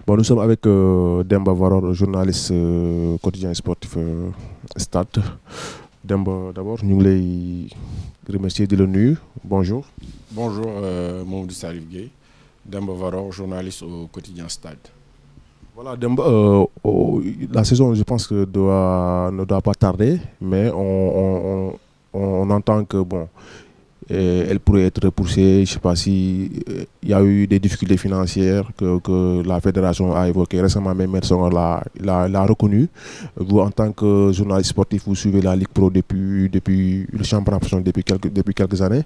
Bon, nous sommes avec Demba Varor, journaliste quotidien sportif Stade. Demba, d'abord, ñu ngi lay remercier di la nuyu. Bonjour. Bonjour, Mamadou Salif Gueye, Demba Varor, journaliste au quotidien Stade. Voilà, Demba, la saison, je pense que ne doit pas tarder, mais on entend que bon, elle pourrait être repoussée. Je ne sais pas si il y a eu des difficultés financières que la fédération a évoquées récemment, même Merson l'a reconnu. Vous, en tant que journaliste sportif, vous suivez la Ligue Pro depuis le championnat professionnel depuis quelques années.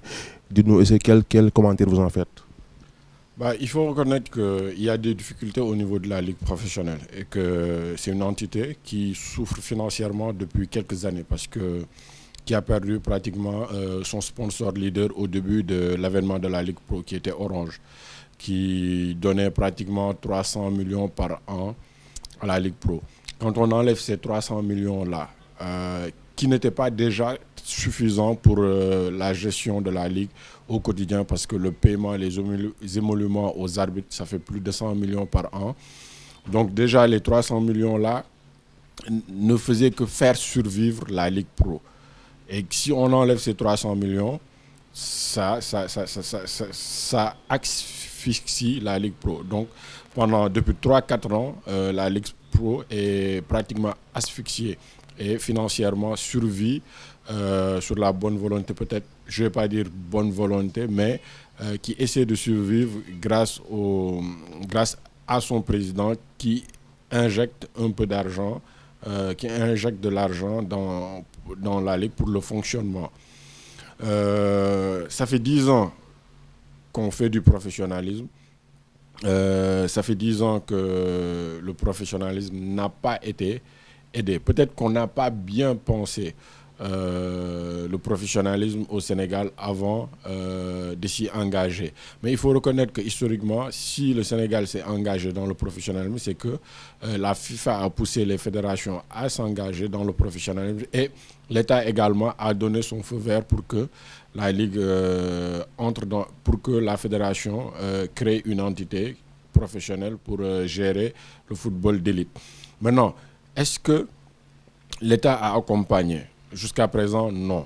Dites-nous, quel commentaire vous en faites? Il faut reconnaître qu'il y a des difficultés au niveau de la Ligue professionnelle et que c'est une entité qui souffre financièrement depuis quelques années parce que qui a perdu pratiquement son sponsor leader au début de l'avènement de la Ligue Pro, qui était Orange, qui donnait pratiquement 300 millions par an à la Ligue Pro. Quand on enlève ces 300 millions-là, qui n'étaient pas déjà suffisants pour la gestion de la Ligue au quotidien, parce que le paiement, les émoluments aux arbitres, ça fait plus de 100 millions par an. Donc déjà, les 300 millions-là ne faisaient que faire survivre la Ligue Pro. Et si on enlève ces 300 millions, ça asphyxie la Ligue Pro. Donc, depuis 3-4 ans, la Ligue Pro est pratiquement asphyxiée et financièrement survit sur la bonne volonté, peut-être, je ne vais pas dire bonne volonté, mais qui essaie de survivre grâce à son président qui injecte un peu d'argent, qui injecte de l'argent dans la Ligue pour le fonctionnement. Ça fait 10 ans qu'on fait du professionnalisme. Ça fait 10 ans que le professionnalisme n'a pas été aidé. Peut-être qu'on n'a pas bien pensé le professionnalisme au Sénégal avant de s'y engager. Mais il faut reconnaître que historiquement, si le Sénégal s'est engagé dans le professionnalisme, c'est que la FIFA a poussé les fédérations à s'engager dans le professionnalisme et l'État également a donné son feu vert pour que la Ligue pour que la fédération crée une entité professionnelle pour gérer le football d'élite. Maintenant, est-ce que l'État a accompagné? Jusqu'à présent, non.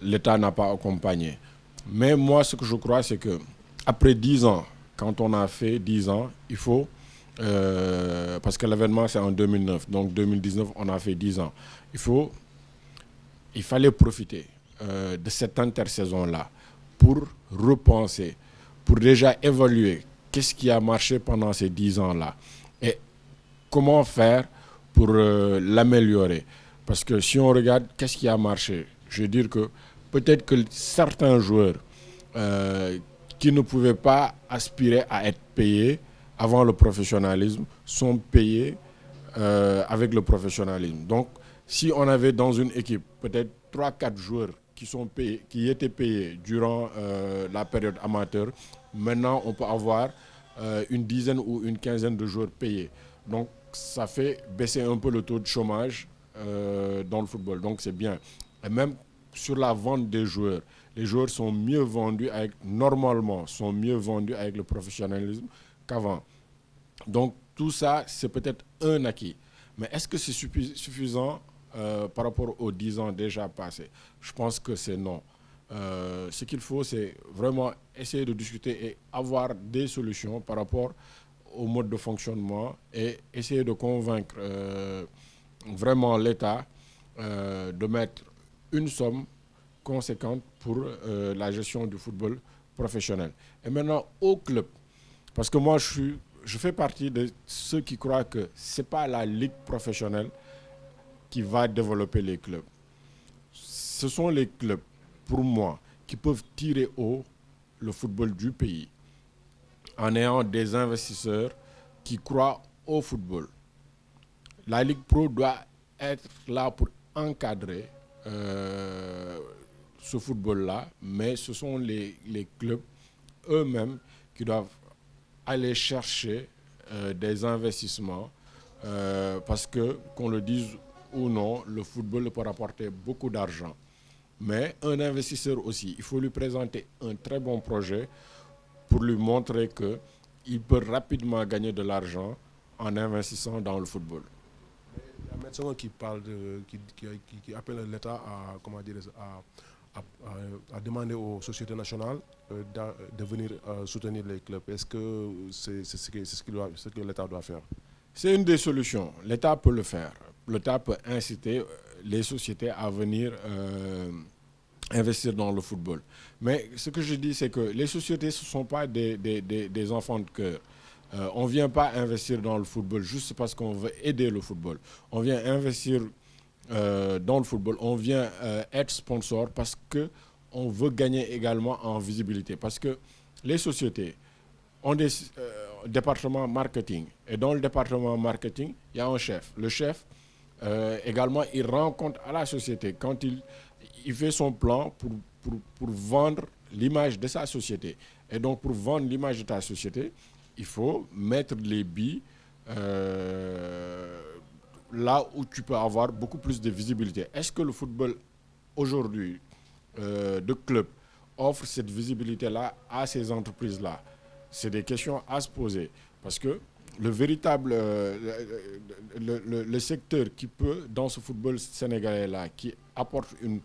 L'État n'a pas accompagné. Mais moi, ce que je crois, c'est que après 10 ans, quand on a fait 10 ans, il faut... parce que l'événement, c'est en 2009. Donc, 2019, on a fait 10 ans. Il fallait profiter de cette intersaison-là pour repenser, pour déjà évaluer qu'est-ce qui a marché pendant ces 10 ans-là et comment faire pour l'améliorer. Parce que si on regarde qu'est-ce qui a marché, je veux dire que peut-être que certains joueurs qui ne pouvaient pas aspirer à être payés avant le professionnalisme sont payés avec le professionnalisme. Donc, si on avait dans une équipe peut-être 3-4 joueurs qui étaient payés durant la période amateur, maintenant on peut avoir une dizaine ou une quinzaine de joueurs payés. Donc, ça fait baisser un peu le taux de chômage dans le football. Donc, c'est bien. Et même sur la vente des joueurs, les joueurs sont mieux vendus normalement, sont mieux vendus avec le professionnalisme qu'avant. Donc, tout ça, c'est peut-être un acquis. Mais est-ce que c'est suffisant par rapport aux 10 ans déjà passés? Je pense que c'est non. Ce qu'il faut, c'est vraiment essayer de discuter et avoir des solutions par rapport au mode de fonctionnement et essayer de convaincre vraiment l'État de mettre une somme conséquente pour la gestion du football professionnel. Et maintenant, au club, parce que moi, je fais partie de ceux qui croient que ce n'est pas la ligue professionnelle qui va développer les clubs. Ce sont les clubs, pour moi, qui peuvent tirer haut le football du pays en ayant des investisseurs qui croient au football. La Ligue Pro doit être là pour encadrer ce football-là, mais ce sont les clubs eux-mêmes qui doivent aller chercher des investissements parce que, qu'on le dise ou non, le football peut rapporter beaucoup d'argent. Mais un investisseur aussi, il faut lui présenter un très bon projet pour lui montrer qu'il peut rapidement gagner de l'argent en investissant dans le football. Il y a maintenant qui parle qui appelle l'État à, comment dire, à demander aux sociétés nationales de venir soutenir les clubs. Est-ce que c'est ce que l'État doit faire? C'est une des solutions. L'État peut le faire. L'État peut inciter les sociétés à venir investir dans le football. Mais ce que je dis, c'est que les sociétés, ce ne sont pas des enfants de cœur. On ne vient pas investir dans le football juste parce qu'on veut aider le football. On vient investir dans le football. On vient être sponsor parce qu'on veut gagner également en visibilité. Parce que les sociétés ont des départements marketing. Et dans le département marketing, il y a un chef. Le chef, également, il rend compte à la société quand il fait son plan pour vendre l'image de sa société. Et donc, pour vendre l'image de ta société, il faut mettre les billes là où tu peux avoir beaucoup plus de visibilité. Est-ce que le football, aujourd'hui, de club, offre cette visibilité-là à ces entreprises-là? C'est des questions à se poser. Parce que le véritable le secteur qui peut, dans ce football sénégalais-là, qui apporte une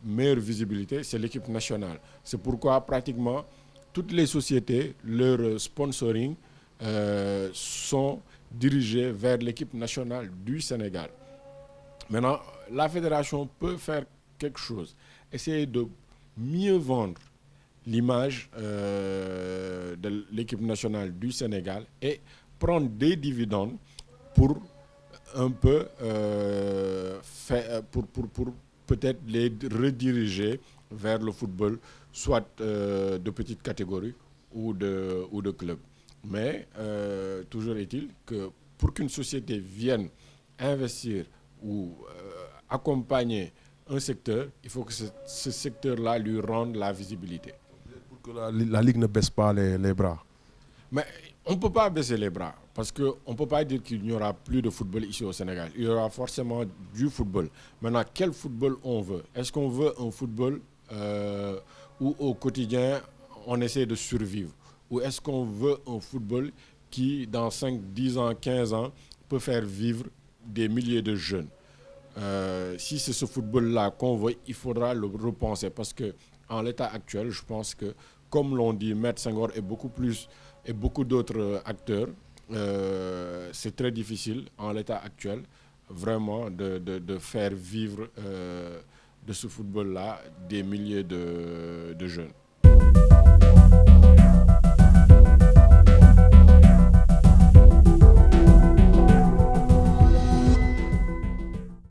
meilleure visibilité, c'est l'équipe nationale. C'est pourquoi pratiquement toutes les sociétés, leur sponsoring sont dirigés vers l'équipe nationale du Sénégal. Maintenant, la fédération peut faire quelque chose, essayer de mieux vendre l'image de l'équipe nationale du Sénégal et prendre des dividendes pour un peu pour peut-être les rediriger vers le football, soit de petite catégorie ou de club. Mais toujours est-il que pour qu'une société vienne investir ou accompagner un secteur, il faut que ce secteur-là lui rende la visibilité. Pour que la Ligue ne baisse pas les bras. Mais on ne peut pas baisser les bras parce qu'on ne peut pas dire qu'il n'y aura plus de football ici au Sénégal. Il y aura forcément du football. Maintenant, quel football on veut? Est-ce qu'on veut un football où au quotidien on essaie de survivre? Ou est-ce qu'on veut un football qui, dans 5, 10 ans, 15 ans, peut faire vivre des milliers de jeunes? Si c'est ce football-là qu'on veut, il faudra le repenser parce qu'en l'état actuel, je pense que, comme l'ont dit Maître Senghor et beaucoup d'autres acteurs, c'est très difficile en l'état actuel vraiment de faire vivre de ce football-là des milliers de jeunes.